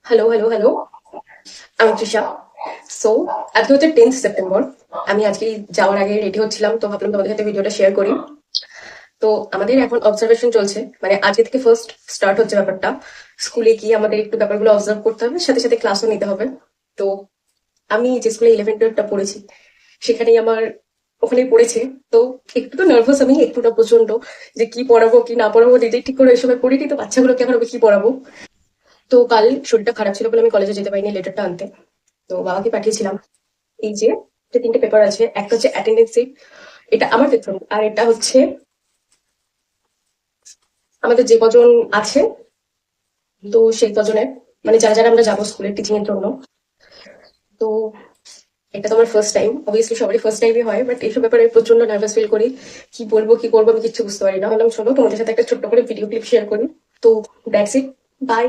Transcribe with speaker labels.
Speaker 1: Hello, hello, hello. আমি Trisha. So আজকে হচ্ছে 10th সেপ্টেম্বর। আমি আজকে যাওয়ার আগে রেডি হচ্ছিলাম, তো ভাবলাম তোমাদের সাথে ভিডিওটা শেয়ার করি। তো আমাদের এখন অবজারভেশন চলছে, মানে আজকে থেকে ফার্স্ট স্টার্ট হচ্ছে ব্যাপারটা। স্কুলে গিয়ে আমাদের একটু ব্যাপারগুলো অবজার্ভ করতে হবে, সাথে সাথে ক্লাসও নিতে হবে। তো আমি যে স্কুলে 11 12টা পড়েছি, সেখানেই আমার ওখানেই পড়েছে। তো একটু তো নার্ভাস, আমি একটুটা প্রচন্ড, যে কি পড়াবো কি না পড়াবো নিজেই ঠিক করে এই সময় পড়িনি, তো বাচ্চাগুলোকে এখন আমি কি পড়াবো। তো কাল শরীরটা খারাপ ছিল বলে আমি কলেজে যেতে পারিনি লেটারটা আনতে। তো বাবাকে পাঠিয়েছিলাম। এই যে 3টে পেপার আছে, একটা হচ্ছে অ্যাটেন্ডেন্স শিট, এটা আমার বেতন, আর এটা হচ্ছে আমাদের যে কজন আছে, তো সেই কজনের, মানে যারা যারা আমরা যাবো স্কুলের টিচিং এর জন্য। তো এটা তো আমার ফার্স্ট টাইম, অবভিয়াসলি সবারই ফার্স্ট টাইমই হয়, বাট এইসব ব্যাপারে আমি প্রচন্ড নার্ভাস ফিল করি। কি বলবো কি করবো আমি কিচ্ছু বুঝতে পারি না। হলাম চলো তোমাদের সাথে একটা ছোট্ট করে ভিডিও ক্লিপ শেয়ার করি। তো দ্যাটস ইট, বাই।